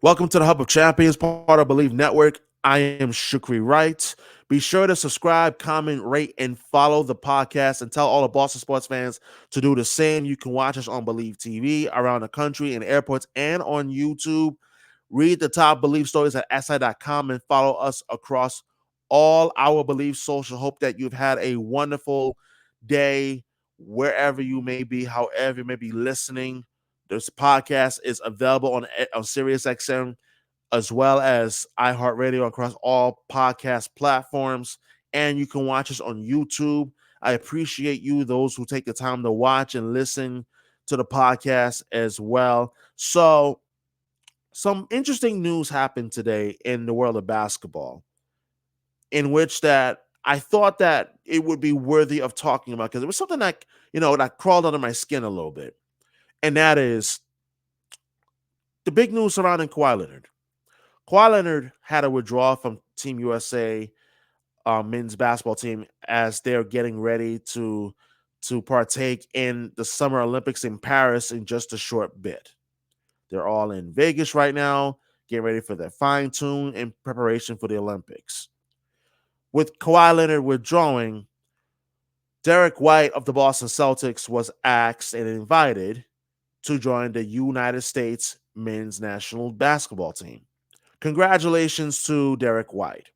Welcome to the Hub of Champions, part of Believe Network. I am Shukri Wright. Be sure to subscribe, comment, rate, and follow the podcast, and tell all the Boston sports fans to do the same. You can watch us on Believe TV around the country, in airports, and on YouTube. Read the top Believe stories at si.com and follow us across all our Believe social. Hope that you've had a wonderful day wherever you may be, however you may be listening. This podcast is available on SiriusXM as well as iHeartRadio across all podcast platforms. And you can watch us on YouTube. I appreciate you, those who take the time to watch and listen to the podcast as well. So, some interesting news happened today in the world of basketball, in which that I thought that it would be worthy of talking about because it was something that crawled under my skin a little bit. And that is the big news surrounding Kawhi Leonard. Kawhi Leonard had a withdrawal from Team USA men's basketball team as they're getting ready to partake in the Summer Olympics in Paris in just a short bit. They're all in Vegas right now, getting ready for their fine tune in preparation for the Olympics. With Kawhi Leonard withdrawing, Derek White of the Boston Celtics was asked and invited to join the United States men's national basketball team. Congratulations to Derek White.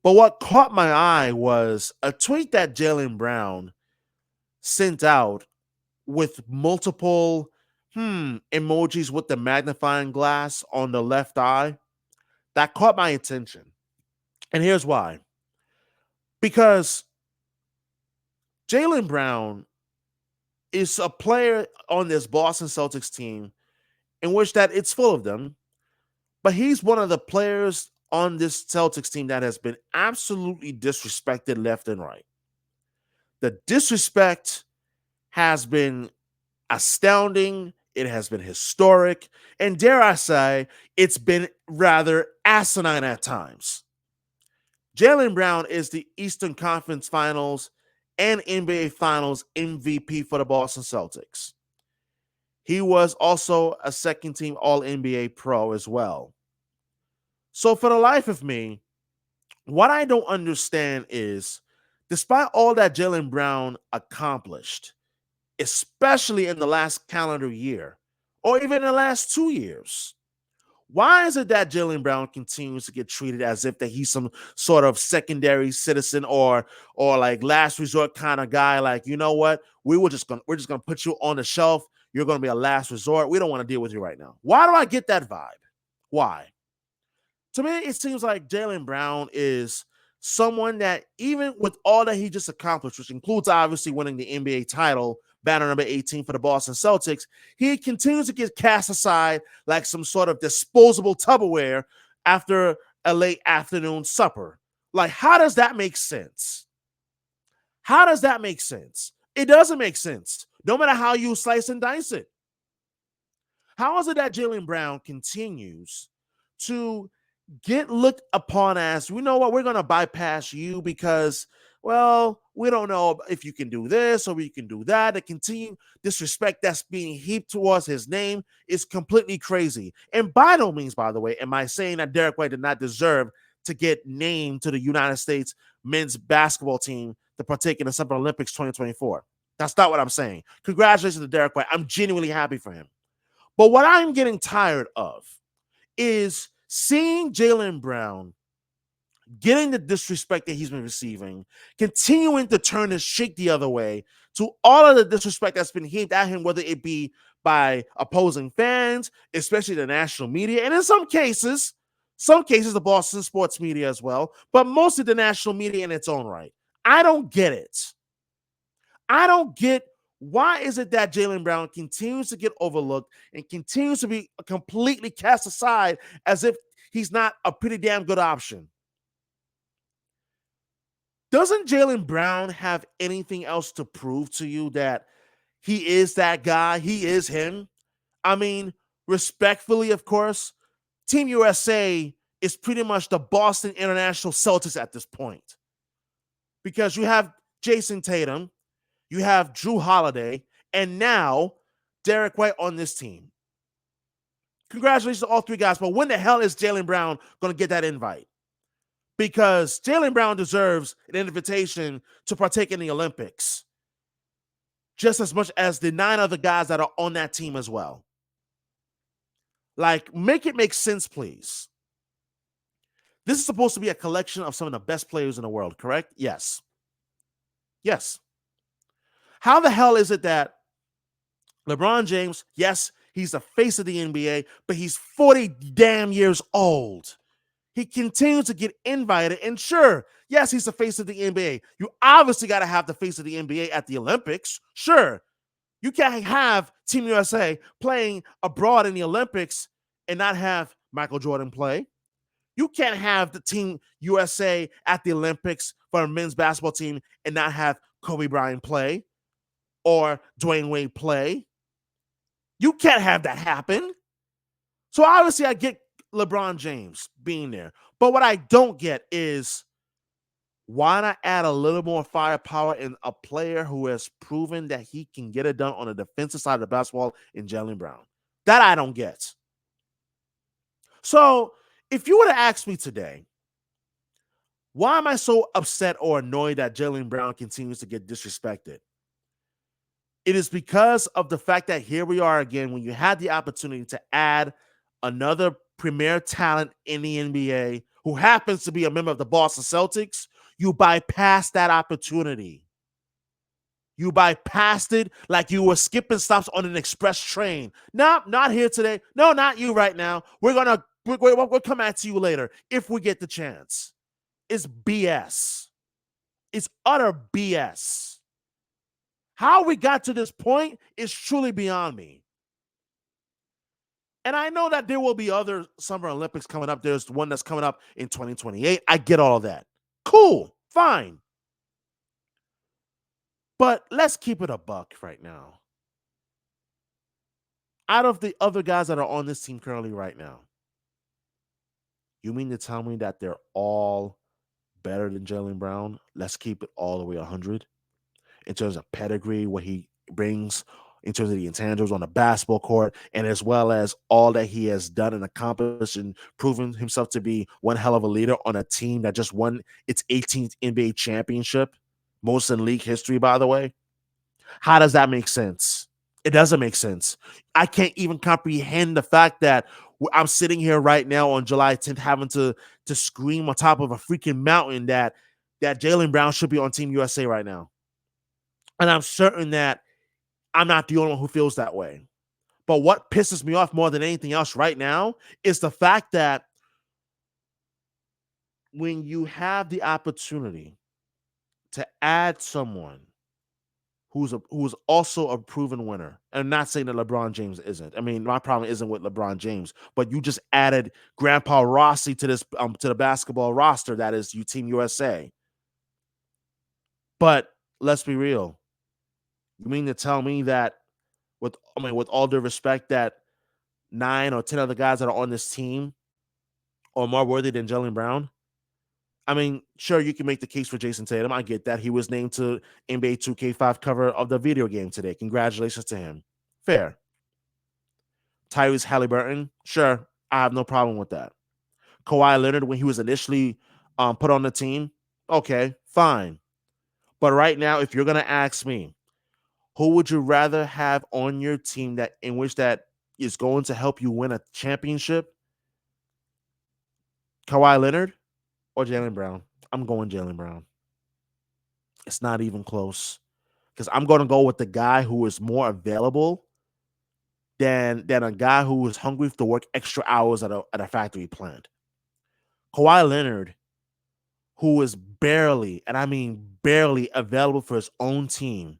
But what caught my eye was a tweet that Jaylen Brown sent out with multiple emojis with the magnifying glass on the left eye. That caught my attention. And here's why. Because Jaylen Brown is a player on this Boston Celtics team in which that it's full of them, but he's one of the players on this Celtics team that has been absolutely disrespected left and right. The disrespect has been astounding. It has been historic. And dare I say, it's been rather asinine at times. Jaylen Brown is the Eastern Conference Finals and NBA Finals MVP for the Boston Celtics. He was also a second team All NBA Pro as well. So for the life of me, what I don't understand is, despite all that Jaylen Brown accomplished, especially in the last calendar year, or even in the last 2 years, why is it that Jaylen Brown continues to get treated as if that he's some sort of secondary citizen or like last resort kind of guy? Like, you know what? We're just gonna put you on the shelf. You're gonna be a last resort. We don't want to deal with you right now. Why do I get that vibe? Why? To me, it seems like Jaylen Brown is someone that, even with all that he just accomplished, which includes obviously winning the NBA title, banner number 18 for the Boston Celtics, he continues to get cast aside like some sort of disposable Tupperware after a late afternoon supper. Like, how does that make sense? How does that make sense? It doesn't make sense, no matter how you slice and dice it. How is it that Jaylen Brown continues to get looked upon as, you know what, we're going to bypass you because, well, we don't know if you can do this or you can do that. The continued disrespect that's being heaped towards his name is completely crazy. And by no means, by the way, am I saying that Derek White did not deserve to get named to the United States men's basketball team to partake in the Summer Olympics 2024. That's not what I'm saying. Congratulations to Derek White. I'm genuinely happy for him. But what I'm getting tired of is seeing Jaylen Brown getting the disrespect that he's been receiving, continuing to turn his cheek the other way to all of the disrespect that's been heaped at him, whether it be by opposing fans, especially the national media, and in some cases, the Boston sports media as well, but mostly the national media in its own right. I don't get it. I don't get, why is it that Jaylen Brown continues to get overlooked and continues to be completely cast aside as if he's not a pretty damn good option? Doesn't Jaylen Brown have anything else to prove to you that he is that guy? He is him. I mean, respectfully, of course, Team USA is pretty much the Boston International Celtics at this point, because you have Jason Tatum, you have Drew Holiday, and now Derek White on this team. Congratulations to all three guys. But when the hell is Jaylen Brown going to get that invite? Because Jaylen Brown deserves an invitation to partake in the Olympics just as much as the 9 other guys that are on that team as well. Like, make it make sense, please. This is supposed to be a collection of some of the best players in the world, correct? Yes. Yes. How the hell is it that LeBron James, yes, he's the face of the NBA, but he's 40 damn years old. He continues to get invited. And sure, yes, he's the face of the NBA. You obviously got to have the face of the NBA at the Olympics. Sure. You can't have Team USA playing abroad in the Olympics and not have Michael Jordan play. You can't have the Team USA at the Olympics for a men's basketball team and not have Kobe Bryant play or Dwayne Wade play. You can't have that happen. So obviously I get LeBron James being there. But what I don't get is why not add a little more firepower in a player who has proven that he can get it done on the defensive side of the basketball in Jaylen Brown? That I don't get. So if you were to ask me today, why am I so upset or annoyed that Jaylen Brown continues to get disrespected? It is because of the fact that here we are again, when you had the opportunity to add another premier talent in the NBA who happens to be a member of the Boston Celtics, you bypassed that opportunity. You bypassed it like you were skipping stops on an express train. No, not here today. No, not you right now. We'll come at you later if we get the chance. It's BS. It's utter BS. How we got to this point is truly beyond me. And I know that there will be other Summer Olympics coming up. There's one that's coming up in 2028. I get all of that. Cool. Fine. But let's keep it a buck right now. Out of the other guys that are on this team currently right now, you mean to tell me that they're all better than Jaylen Brown? Let's keep it all the way 100 in terms of pedigree, what he brings in terms of the intangibles on the basketball court, and as well as all that he has done and accomplished and proven himself to be one hell of a leader on a team that just won its 18th NBA championship, most in league history, by the way. How does that make sense? It doesn't make sense. I can't even comprehend the fact that I'm sitting here right now on July 10th having to scream on top of a freaking mountain that Jaylen Brown should be on Team USA right now. And I'm certain that I'm not the only one who feels that way. But what pisses me off more than anything else right now is the fact that when you have the opportunity to add someone who's also a proven winner, and I'm not saying that LeBron James isn't. I mean, my problem isn't with LeBron James, but you just added Grandpa Rossi to this to the basketball roster that is Team USA. But let's be real. You mean to tell me that with all due respect, that 9 or 10 other guys that are on this team are more worthy than Jaylen Brown? I mean, sure, you can make the case for Jason Tatum. I get that. He was named to NBA 2K5 cover of the video game today. Congratulations to him. Fair. Tyrese Halliburton, sure, I have no problem with that. Kawhi Leonard, when he was initially put on the team, okay, fine. But right now, if you're going to ask me, who would you rather have on your team that is going to help you win a championship? Kawhi Leonard or Jaylen Brown? I'm going Jaylen Brown. It's not even close because I'm going to go with the guy who is more available than a guy who is hungry to work extra hours at a factory plant. Kawhi Leonard, who is barely, and I mean barely, available for his own team.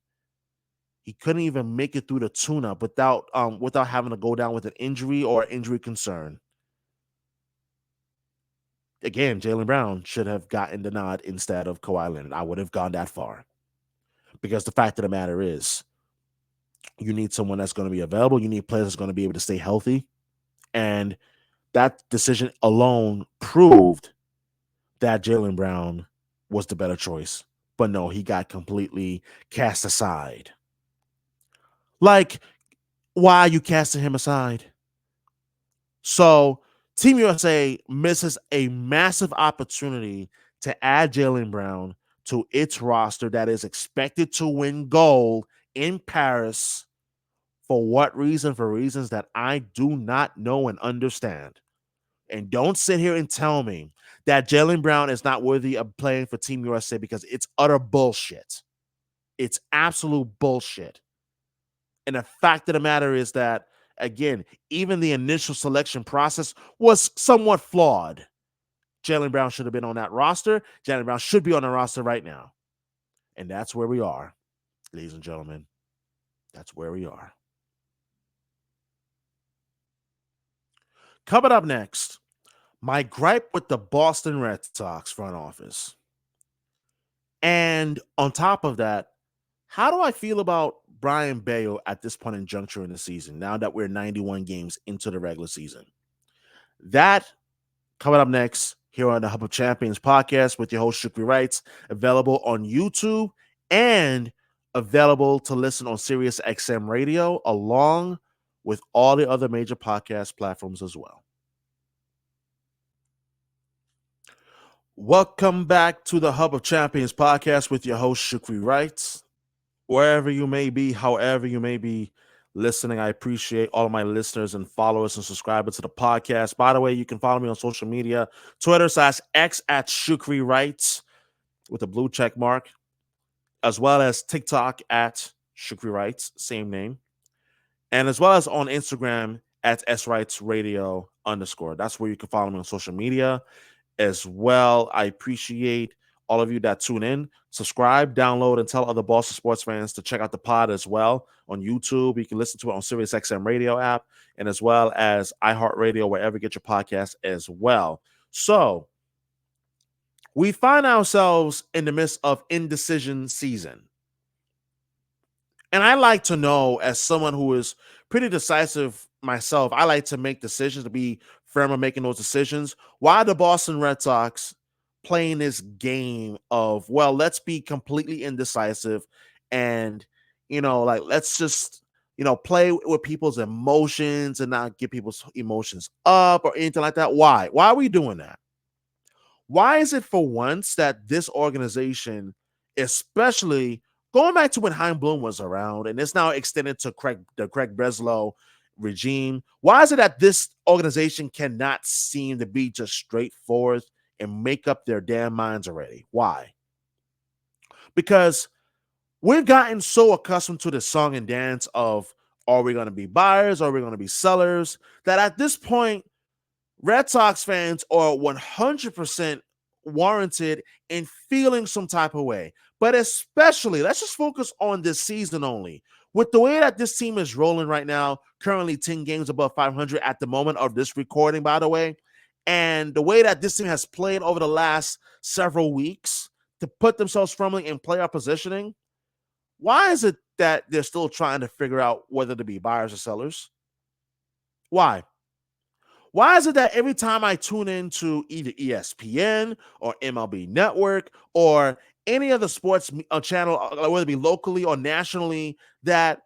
He couldn't even make it through the tune-up without having to go down with an injury or injury concern. Again, Jaylen Brown should have gotten the nod instead of Kawhi Leonard. I would have gone that far. Because the fact of the matter is, you need someone that's going to be available. You need players that's going to be able to stay healthy. And that decision alone proved that Jaylen Brown was the better choice. But no, he got completely cast aside. Like, why are you casting him aside? So Team USA misses a massive opportunity to add Jaylen Brown to its roster that is expected to win gold in Paris. For what reason? For reasons that I do not know and understand. And don't sit here and tell me that Jaylen Brown is not worthy of playing for Team USA, because it's utter bullshit. It's absolute bullshit. And the fact of the matter is that, again, even the initial selection process was somewhat flawed. Jaylen Brown should have been on that roster. Jaylen Brown should be on the roster right now. And that's where we are, ladies and gentlemen. That's where we are. Coming up next, my gripe with the Boston Red Sox front office. And on top of that, how do I feel about Brayan Bello at this point in juncture in the season, now that we're 91 games into the regular season? That coming up next here on the Hub of Champions podcast with your host, Shukri Wrights, available on YouTube and available to listen on Sirius XM Radio, along with all the other major podcast platforms as well. Welcome back to the Hub of Champions podcast with your host, Shukri Wrights. Wherever you may be, however you may be listening, I appreciate all of my listeners and followers and subscribers to the podcast. By the way, you can follow me on social media, Twitter/X at Shukri Wrights with a blue check mark, as well as TikTok at Shukri Wrights, same name, and as well as on Instagram at SWrightsRadio _. That's where you can follow me on social media as well. I appreciate all of you that tune in, subscribe, download, and tell other Boston sports fans to check out the pod as well on YouTube. You can listen to it on Sirius XM Radio app, and as well as iHeartRadio, wherever you get your podcasts as well. So we find ourselves in the midst of indecision season. And I like to know, as someone who is pretty decisive myself, I like to make decisions, to be firm on making those decisions. Why the Boston Red Sox playing this game of, well, let's be completely indecisive and, let's just, play with people's emotions and not get people's emotions up or anything like that? Why? Why are we doing that? Why is it for once that this organization, especially going back to when Chaim Bloom was around, and it's now extended to the Craig Breslow regime, why is it that this organization cannot seem to be just straightforward and make up their damn minds already? Why? Because we've gotten so accustomed to the song and dance of, are we going to be buyers? Are we going to be sellers? That at this point, Red Sox fans are 100% warranted in feeling some type of way. But especially, let's just focus on this season only. With the way that this team is rolling right now, currently 10 games above 500 at the moment of this recording, by the way, and the way that this team has played over the last several weeks to put themselves firmly in playoff positioning, why is it that they're still trying to figure out whether to be buyers or sellers? Why? Why is it that every time I tune into either ESPN or MLB Network or any other sports channel, whether it be locally or nationally, that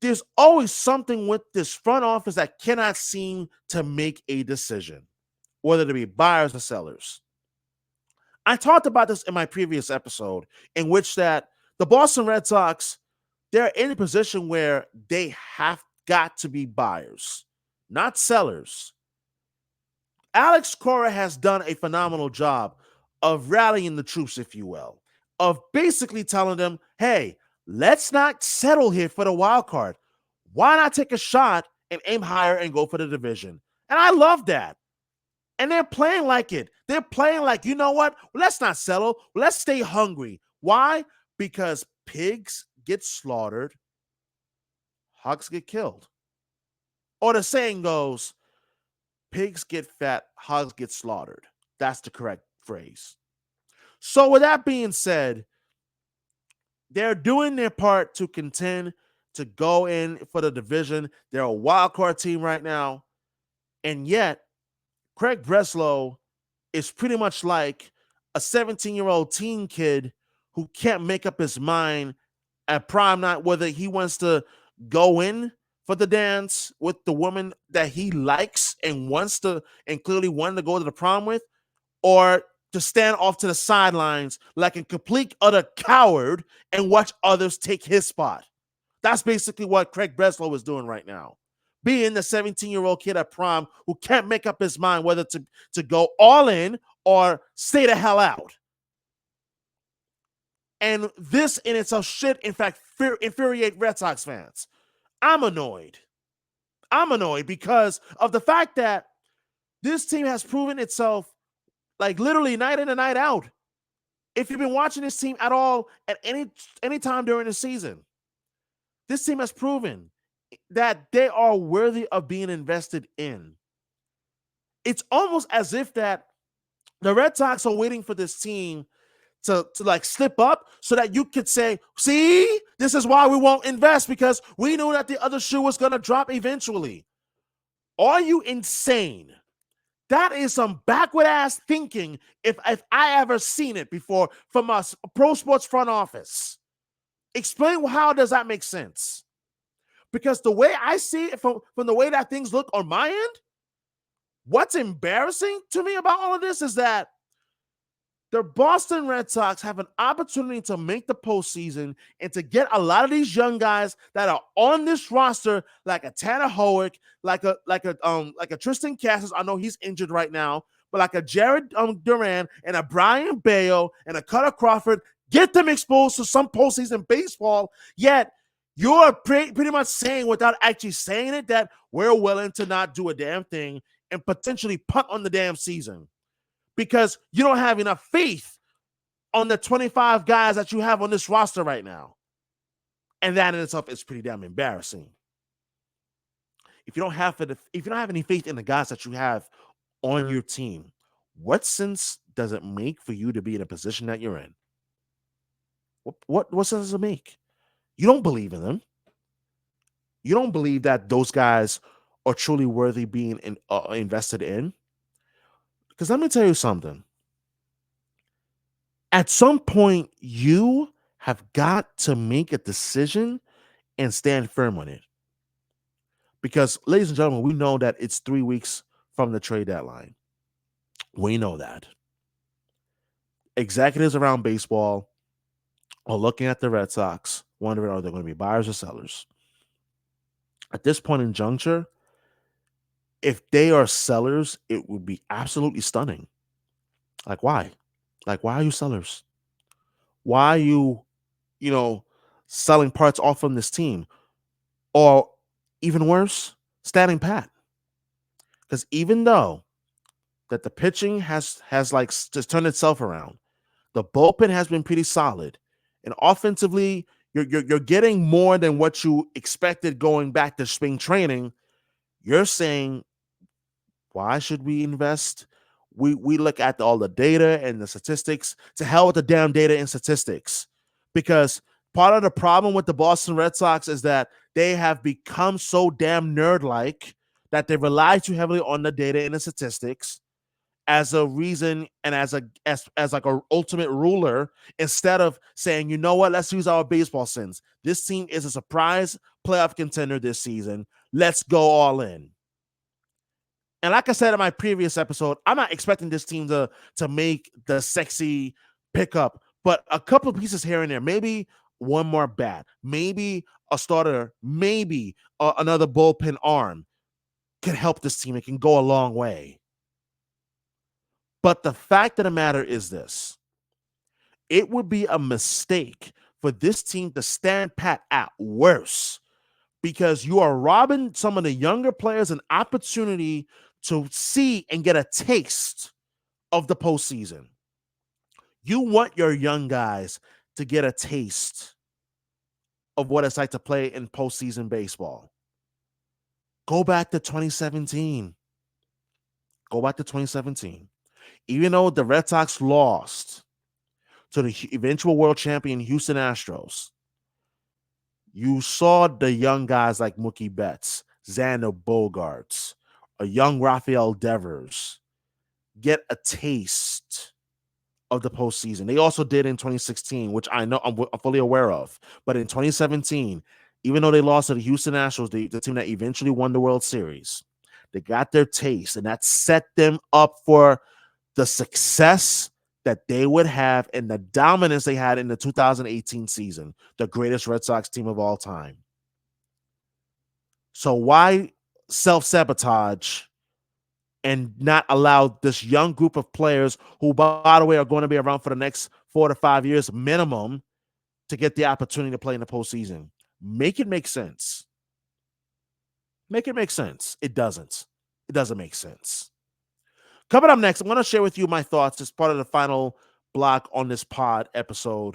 there's always something with this front office that cannot seem to make a decision, whether to be buyers or sellers? I talked about this in my previous episode, in which that the Boston Red Sox, they're in a position where they have got to be buyers, not sellers. Alex Cora has done a phenomenal job of rallying the troops, if you will, of basically telling them, hey, let's not settle here for the wild card. Why not take a shot and aim higher and go for the division? And I love that. And they're playing like it. They're playing like, you know what? Let's not settle. Let's stay hungry. Why? Because pigs get slaughtered, hogs get killed. Or the saying goes, pigs get fat, hogs get slaughtered. That's the correct phrase. So with that being said, they're doing their part to contend to go in for the division. They're a wild card team right now. And yet, Craig Breslow is pretty much like a 17-year-old teen kid who can't make up his mind at prime night whether he wants to go in for the dance with the woman that he likes and wants to, and clearly wanted to go to the prom with, or to stand off to the sidelines like a complete utter coward and watch others take his spot. That's basically what Craig Breslow is doing right now. Being the 17-year-old kid at prom who can't make up his mind whether to go all in or stay the hell out. And this in itself should, in fact, infuriate Red Sox fans. I'm annoyed. I'm annoyed because of the fact that this team has proven itself like literally night in and night out. If you've been watching this team at all at any time during the season, this team has proven that they are worthy of being invested in. It's almost as if that the Red Sox are waiting for this team to like slip up so that you could say, see, this is why we won't invest, because we knew that the other shoe was going to drop eventually. Are you insane? That is some backward ass thinking if I ever seen it before from a pro sports front office. Explain how does that make sense? Because the way I see it from the way that things look on my end, what's embarrassing to me about all of this is that the Boston Red Sox have an opportunity to make the postseason and to get a lot of these young guys that are on this roster, like a Tanner Howick, like a Tristan Cassis. I know he's injured right now, but like a Jared Duran and a Brayan Bello and a Cutter Crawford, get them exposed to some postseason baseball. Yet you're pretty much saying, without actually saying it, that we're willing to not do a damn thing and potentially punt on the damn season, because you don't have enough faith on the 25 guys that you have on this roster right now. And that in itself is pretty damn embarrassing. If you don't have any faith in the guys that you have on your team, what sense does it make for you to be in a position that you're in? What sense does it make? You don't believe in them. You don't believe that those guys are truly worthy being invested in. Because let me tell you something. At some point, you have got to make a decision and stand firm on it. Because, ladies and gentlemen, we know that it's 3 weeks from the trade deadline. We know that. Executives around baseball are looking at the Red Sox, wondering, are they going to be buyers or sellers? At this point in juncture, if they are sellers, it would be absolutely stunning. Like, why? Like, why are you sellers? Why are you, selling parts off from this team? Or even worse, standing pat. Because even though that the pitching has like just turned itself around, the bullpen has been pretty solid, and offensively, you're getting more than what you expected going back to spring training. You're saying, why should we invest? We look at all the data and the statistics. To hell with the damn data and statistics. Because part of the problem with the Boston Red Sox is that they have become so damn nerd-like that they rely too heavily on the data and the statistics as a reason and as like a ultimate ruler, instead of saying, you know what, let's use our baseball sense. This team is a surprise playoff contender this season. Let's go all in. And like I said in my previous episode, I'm not expecting this team to make the sexy pickup, but a couple of pieces here and there, maybe one more bat, maybe a starter, maybe another bullpen arm can help this team. It can go a long way. But the fact of the matter is this: it would be a mistake for this team to stand pat at worst, because you are robbing some of the younger players an opportunity to see and get a taste of the postseason. You want your young guys to get a taste of what it's like to play in postseason baseball. Go back to 2017. Go back to 2017. Even though the Red Sox lost to the eventual world champion Houston Astros, you saw the young guys like Mookie Betts, Xander Bogaerts, a young Rafael Devers get a taste of the postseason. They also did in 2016, which I know I'm fully aware of. But in 2017, even though they lost to the Houston Nationals, the team that eventually won the World Series, they got their taste, and that set them up for the success that they would have and the dominance they had in the 2018 season, the greatest Red Sox team of all time. So why self-sabotage and not allow this young group of players who, by the way, are going to be around for the next 4 to 5 years minimum to get the opportunity to play in the postseason? Make it make sense. Make it make sense. It doesn't. It doesn't make sense. Coming up next, I'm going to share with you my thoughts as part of the final block on this pod episode.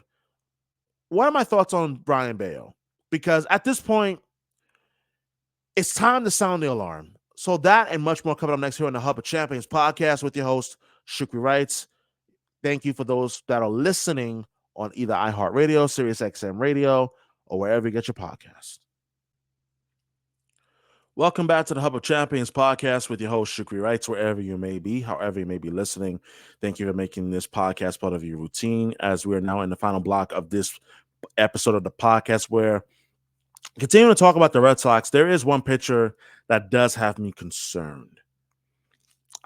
What are my thoughts on Brayan Bello? Because at this point, it's time to sound the alarm. So that and much more coming up next here on the Hub of Champions podcast with your host, Shukri Wrights. Thank you for those that are listening on either iHeartRadio, SiriusXM Radio, or wherever you get your podcast. Welcome back to the Hub of Champions podcast with your host, Shukri Wrights, wherever you may be, however you may be listening. Thank you for making this podcast part of your routine as we are now in the final block of this episode of the podcast where, continuing to talk about the Red Sox, there is one pitcher that does have me concerned.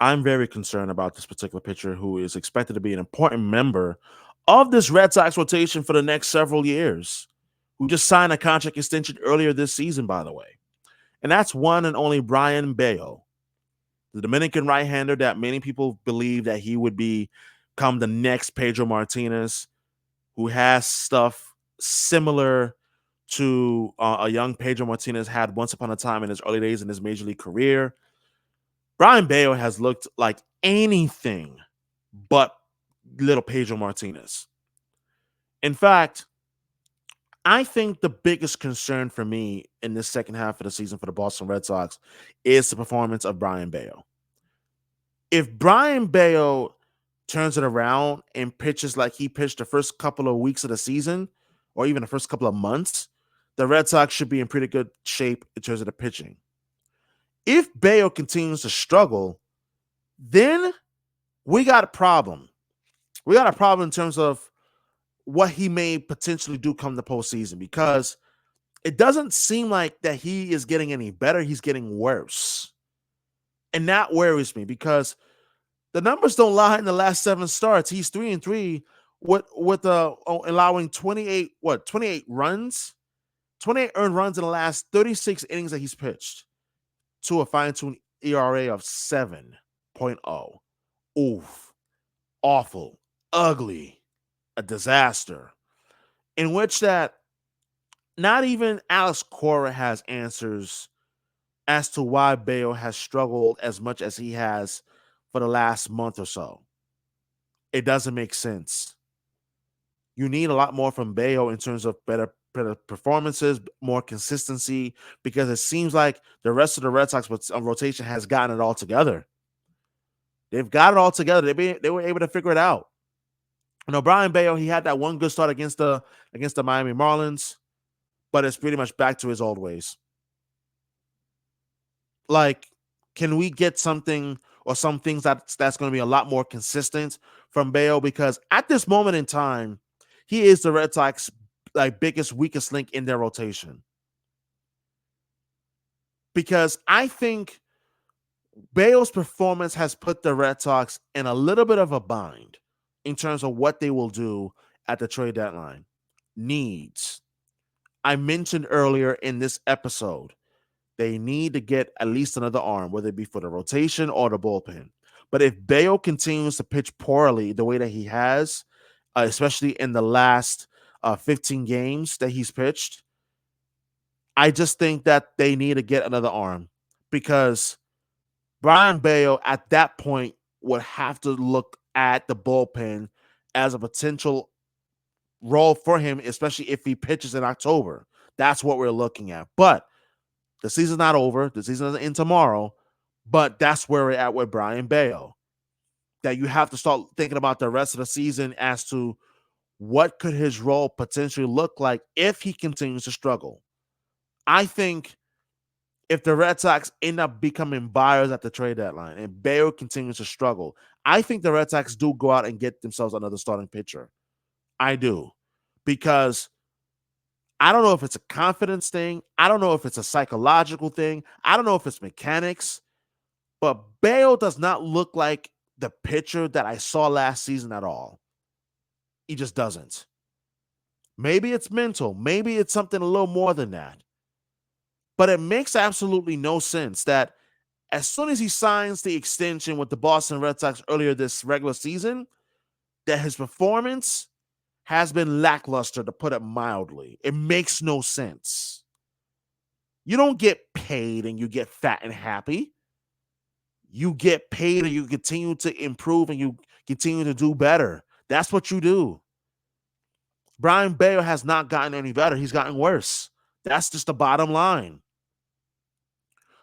I'm very concerned about this particular pitcher who is expected to be an important member of this Red Sox rotation for the next several years, who just signed a contract extension earlier this season, by the way. And that's one and only Brayan Bello, the Dominican right-hander that many people believe that he would become the next Pedro Martinez, who has stuff similar to a young Pedro Martinez had once upon a time in his early days in his major league career. Brayan Bello has looked like anything but little Pedro Martinez. In fact, I think the biggest concern for me in this second half of the season for the Boston Red Sox is the performance of Brayan Bello. If Brayan Bello turns it around and pitches like he pitched the first couple of weeks of the season, or even the first couple of months, the Red Sox should be in pretty good shape in terms of the pitching. If Bello continues to struggle, then we got a problem. We got a problem in terms of what he may potentially do come the postseason, because it doesn't seem like that he is getting any better. He's getting worse. And that worries me because the numbers don't lie in the last 7 starts. He's 3-3 with allowing 28 runs, 28 earned runs in the last 36 innings that he's pitched, to a fine-tuned ERA of 7.0. Oof. Awful. Ugly. A disaster. In which that not even Alex Cora has answers as to why Bello has struggled as much as he has for the last month or so. It doesn't make sense. You need a lot more from Bello in terms of better performances, more consistency, because it seems like the rest of the Red Sox rotation has gotten it all together. They've got it all together. They were able to figure it out. You know, Brayan Bello, he had that one good start against the Miami Marlins, but it's pretty much back to his old ways. Like, can we get something or some things that's going to be a lot more consistent from Bello? Because at this moment in time, he is the Red Sox biggest, weakest link in their rotation. Because I think Bello's performance has put the Red Sox in a little bit of a bind in terms of what they will do at the trade deadline. Needs. I mentioned earlier in this episode, they need to get at least another arm, whether it be for the rotation or the bullpen. But if Bello continues to pitch poorly the way that he has, especially in the last 15 games that he's pitched, I just think that they need to get another arm, because Brayan Bello at that point would have to look at the bullpen as a potential role for him, especially if he pitches in October. That's what we're looking at. But the season's not over. The season doesn't end tomorrow. But that's where we're at with Brayan Bello. That you have to start thinking about the rest of the season as to what could his role potentially look like if he continues to struggle. I think if the Red Sox end up becoming buyers at the trade deadline and Bello continues to struggle, I think the Red Sox do go out and get themselves another starting pitcher. I do. Because I don't know if it's a confidence thing. I don't know if it's a psychological thing. I don't know if it's mechanics, but Bello does not look like the pitcher that I saw last season at all. He just doesn't. Maybe it's mental. Maybe it's something a little more than that. But it makes absolutely no sense that as soon as he signs the extension with the Boston Red Sox earlier this regular season, that his performance has been lackluster, to put it mildly. It makes no sense. You don't get paid and you get fat and happy. You get paid and you continue to improve and you continue to do better. That's what you do. Brayan has not gotten any better. He's gotten worse. That's just the bottom line.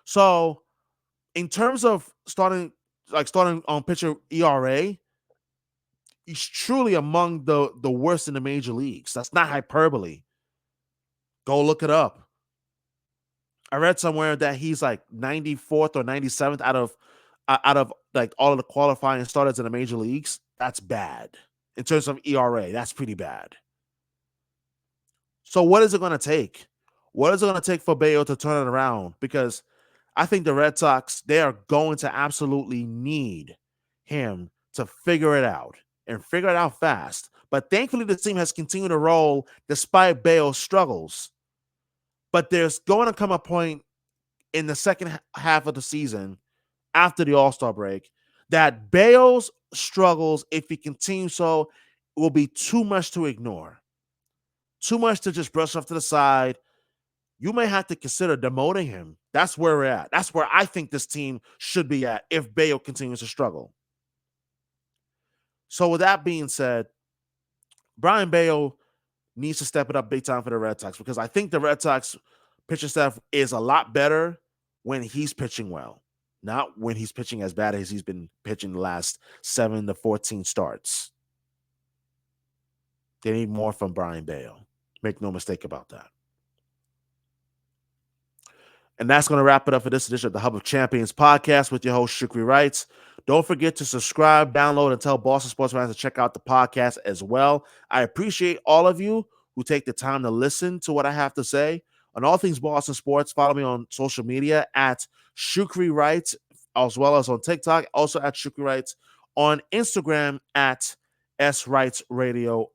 So, in terms of starting on pitcher ERA, he's truly among the worst in the major leagues. That's not hyperbole. Go look it up. I read somewhere that he's like 94th or 97th out of like all of the qualifying starters in the major leagues. That's bad. In terms of ERA, that's pretty bad. So what is it going to take? What is it going to take for Bello to turn it around? Because I think the Red Sox, they are going to absolutely need him to figure it out and figure it out fast. But thankfully, the team has continued to roll despite Bello's struggles. But there's going to come a point in the second half of the season after the All-Star break that Bello's struggles, if he continues so, will be too much to ignore. Too much to just brush off to the side. You may have to consider demoting him. That's where we're at. That's where I think this team should be at if Bello continues to struggle. So with that being said, Brayan Bello needs to step it up big time for the Red Sox because I think the Red Sox pitching staff is a lot better when he's pitching well, not when he's pitching as bad as he's been pitching the last 7 to 14 starts. They need more from Brayan Bello. Make no mistake about that. And that's going to wrap it up for this edition of the Hub of Champions podcast with your host, Shukri Wrights. Don't forget to subscribe, download, and tell Boston sports fans to check out the podcast as well. I appreciate all of you who take the time to listen to what I have to say. On all things Boston sports, follow me on social media at Shukri Wrights, as well as on TikTok, also at Shukri Wrights, on Instagram at SWrightsRadio_.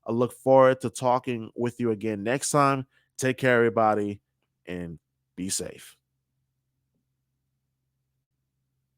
I look forward to talking with you again next time. Take care, everybody, and be safe.